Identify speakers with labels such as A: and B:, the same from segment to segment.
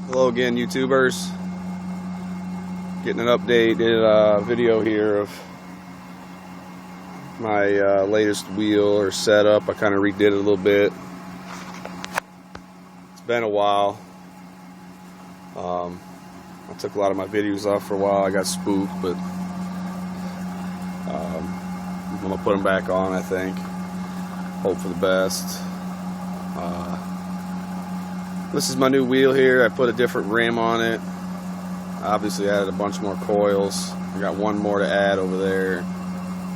A: Hello again, YouTubers. Getting an updated video here of my latest wheel or setup. I kind of redid it a little bit. It's been a while. I took a lot of my videos off for a while. I got spooked, but I'm gonna put them back on. I think. Hope for the best. This is my new wheel here. I put a different rim on it. Obviously added a bunch more coils. I got one more to add over there,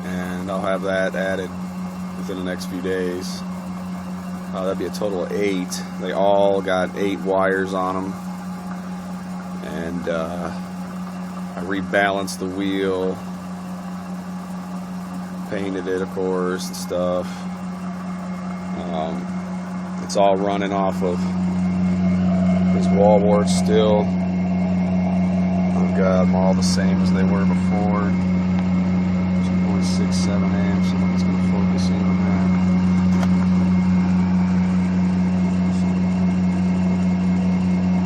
A: and I'll have that added within the next few days. That'd be a total of 8. They all got 8 wires on them, and I rebalanced the wheel, painted it, of course, and stuff. It's all running off of these wall warts still. I've got them all the same as they were before. 2.67 amps. Someone's going to focus in on that.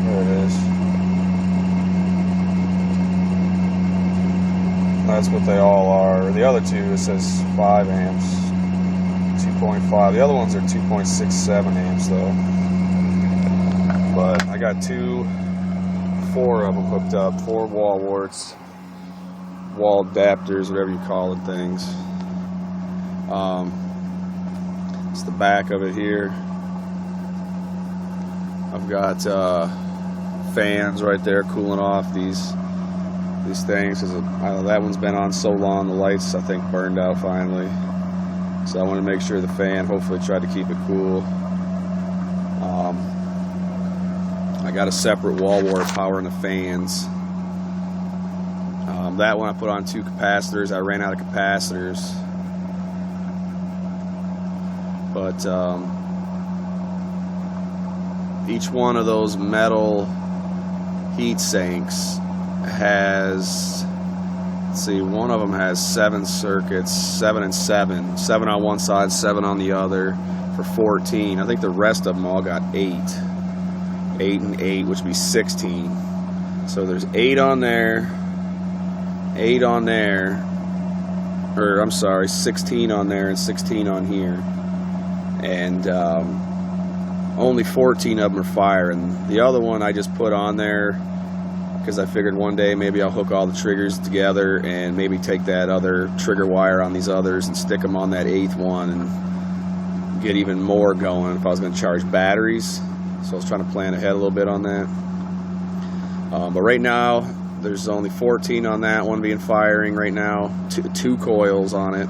A: There it is. That's what they all are. The other two, it says 5 amps. 2.5. The other ones are 2.67 amps though. But I got 4 of them hooked up, 4 wall warts, wall adapters, whatever you call it, things. It's the back of it here. I've got fans right there cooling off these things, because that one's been on so long, the lights I think burned out finally. So I want to make sure the fan, hopefully try to keep it cool. I got a separate wall wart powering the fans. That one I put on 2 capacitors. I ran out of capacitors. But each one of those metal heat sinks has, let's see, one of them has 7 circuits, 7 and 7. 7 on one side, 7 on the other, for 14. I think the rest of them all got 8. 8 and 8, which would be 16. So there's 8 on there, 8 on there, or I'm sorry, 16 on there and 16 on here. And only 14 of them are firing. The other one I just put on there because I figured one day maybe I'll hook all the triggers together and maybe take that other trigger wire on these others and stick them on that 8th one and get even more going if I was going to charge batteries. So I was trying to plan ahead a little bit on that. But right now, there's only 14 on that one being firing right now. 2 coils on it.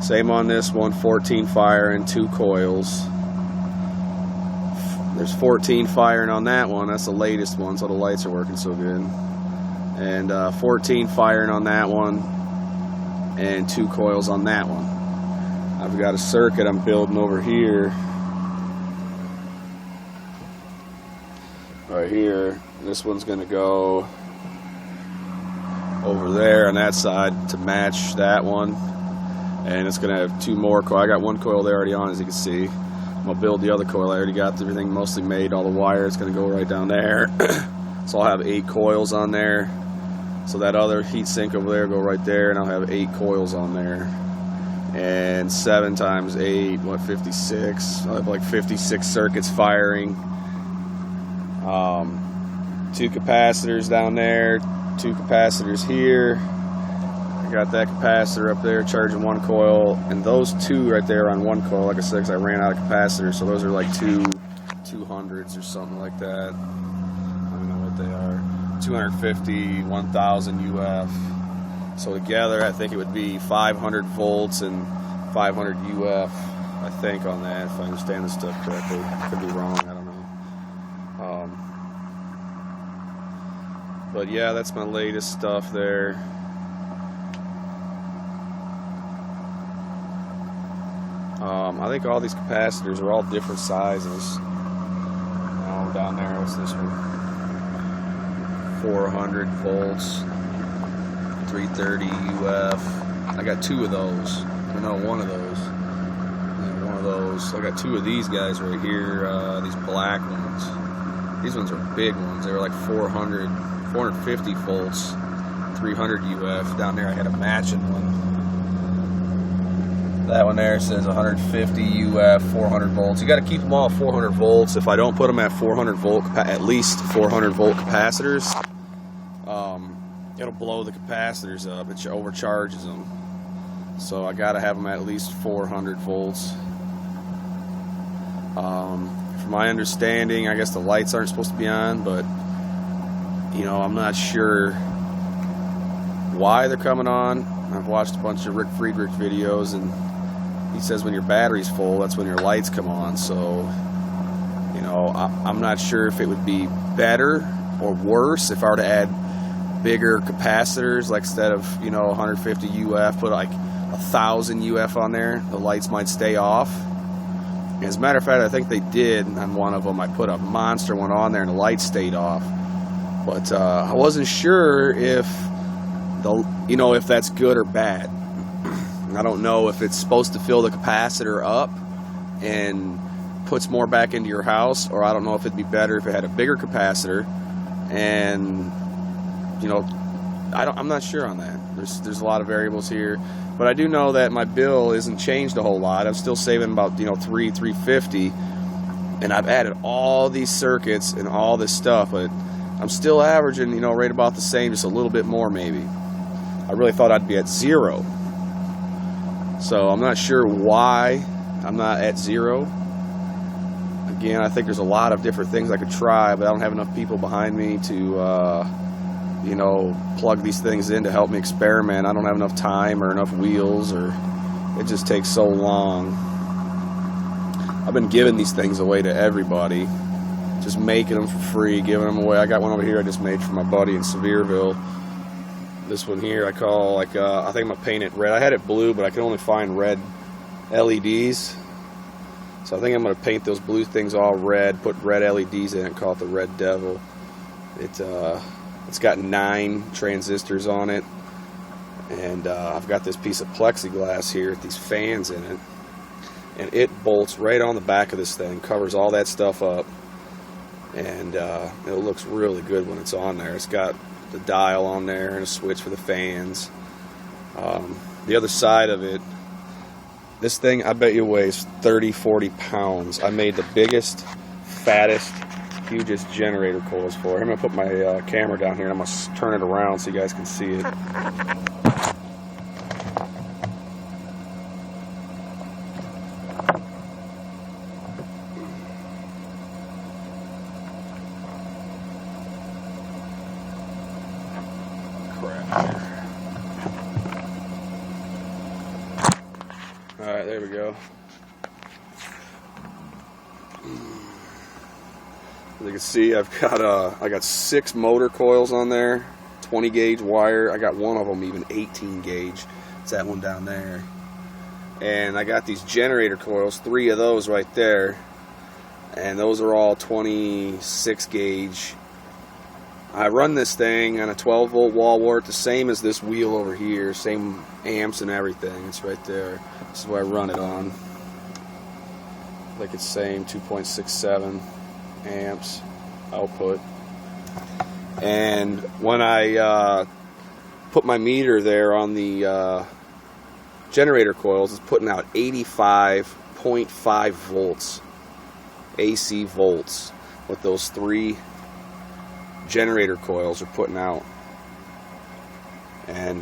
A: Same on this one, 14 firing, 2 coils. There's 14 firing on that one. That's the latest one, so the lights are working so good. And 14 firing on that one, and 2 coils on that one. I've got a circuit I'm building over here. Right here. This one's going to go over there on that side to match that one. And it's going to have 2 more coils. I got 1 coil there already on, as you can see. I'm going to build the other coil. I already got everything mostly made, all the wire. It's going to go right down there. So I'll have 8 coils on there. So that other heat sink over there will go right there, and I'll have 8 coils on there. And 7 times 8, what, 56? I'll have like 56 circuits firing. 2 capacitors down there, 2 capacitors here. I got that capacitor up there charging 1 coil, and those 2 right there on 1 coil, like I said, because I ran out of capacitors, so those are like 200s or something like that. I don't know what they are. 250, 1000 UF. So together, I think it would be 500 volts and 500 UF, I think, on that, if I understand this stuff correctly. I could be wrong, I don't know. But yeah, that's my latest stuff there. I think all these capacitors are all different sizes. Down there, what's this one? 400 volts, 330 UF. I got 2 of those. Or no, 1 of those. And 1 of those. I got 2 of these guys right here, these black ones. These ones are big ones. They were like 450 volts, 300 UF. Down there I had a matching one. That one there says 150 UF, 400 volts. You got to keep them all 400 volts. If I don't put them at 400 volt, at least 400 volt capacitors, it'll blow the capacitors up. It overcharges them. So I got to have them at least 400 volts. From my understanding, I guess the lights aren't supposed to be on, but you know, I'm not sure why they're coming on. I've watched a bunch of Rick Friedrich videos, and he says when your battery's full, that's when your lights come on. So, you know, I'm not sure if it would be better or worse if I were to add bigger capacitors, like instead of, you know, 150 UF, put like 1,000 UF on there. The lights might stay off. As a matter of fact, I think they did on one of them. I put a monster one on there and the lights stayed off. But I wasn't sure if if that's good or bad. I don't know if it's supposed to fill the capacitor up and puts more back into your house, or I don't know if it'd be better if it had a bigger capacitor. And you know, I'm not sure on that. There's a lot of variables here, but I do know that my bill isn't changed a whole lot. I'm still saving about $350, and I've added all these circuits and all this stuff, but I'm still averaging right about the same, just a little bit more maybe. I really thought I'd be at 0, so I'm not sure why I'm not at 0. Again, I think there's a lot of different things I could try, but I don't have enough people behind me to plug these things in to help me experiment. I don't have enough time or enough wheels, or it just takes so long. I've been giving these things away to everybody, just making them for free, giving them away. I got one over here I just made for my buddy in Sevierville. This one here I call, I think I'm gonna paint it red. I had it blue, but I can only find red LEDs. So I think I'm gonna paint those blue things all red, put red LEDs in it, and call it the Red Devil. It's got 9 transistors on it, and I've got this piece of plexiglass here with these fans in it, and it bolts right on the back of this thing, covers all that stuff up, and it looks really good when it's on there. It's got the dial on there and a switch for the fans. The other side of it, this thing, I bet you weighs 30-40 pounds. I made the biggest, fattest, hugest generator coils for it. I'm going to put my camera down here and I'm going to turn it around so you guys can see it. Alright, there we go. As you can see, I got 6 motor coils on there, 20 gauge wire. I got one of them even 18 gauge. It's that one down there. And I got these generator coils, 3 of those right there, and those are all 26 gauge. I run this thing on a 12 volt wall wart, the same as this wheel over here, same amps and everything. It's right there. This is what I run it on. I think it's same 2.67 amps output. And when I put my meter there on the generator coils, it's putting out 85.5 volts AC volts, with those 3 generator coils are putting out. And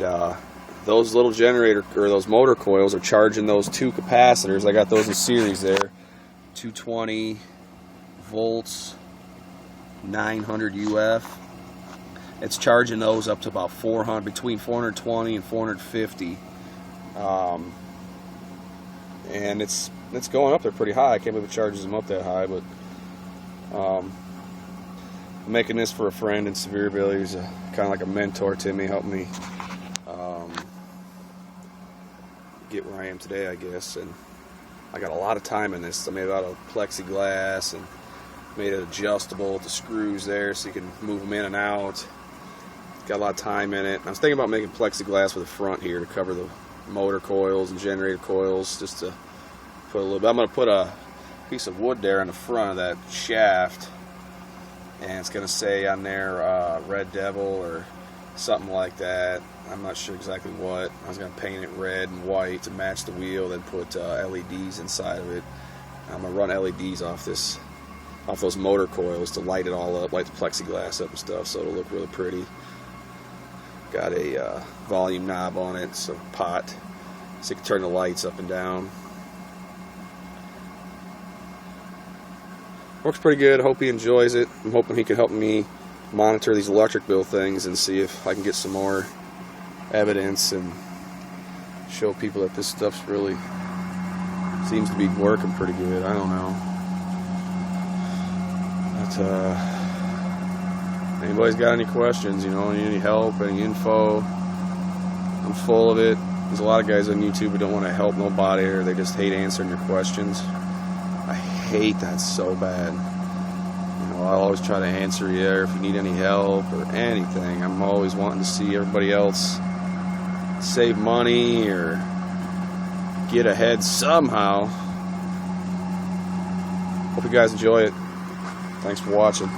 A: those little those motor coils are charging those 2 capacitors. I got those in series there, 220 volts, 900 UF. It's charging those up to about 400, between 420 and 450, and it's going up there pretty high. I can't believe it charges them up that high. But I'm making this for a friend in Sevierville. He's kind of like a mentor to me, helping me get where I am today, I guess. And I got a lot of time in this. I made it out of plexiglass and made it adjustable with the screws there so you can move them in and out. Got a lot of time in it. I was thinking about making plexiglass with the front here to cover the motor coils and generator coils, just to put a little bit. I'm going to put a piece of wood there in the front of that shaft, and it's going to say on there Red Devil or something like that. I'm not sure exactly what. I was going to paint it red and white to match the wheel, then put LEDs inside of it. I'm going to run LEDs off those motor coils to light it all up, light the plexiglass up and stuff, so it'll look really pretty. Got a volume knob on it, so pot, so you can turn the lights up and down. Works pretty good. I hope he enjoys it. I'm hoping he can help me monitor these electric bill things and see if I can get some more evidence and show people that this stuff's really seems to be working pretty good. I don't know. But anybody's got any questions, need any help, any info, I'm full of it. There's a lot of guys on YouTube who don't want to help nobody, or they just hate answering your questions. I hate that so bad. I'll always try to answer you if you need any help or anything. I'm always wanting to see everybody else save money or get ahead somehow. Hope you guys enjoy it. Thanks for watching.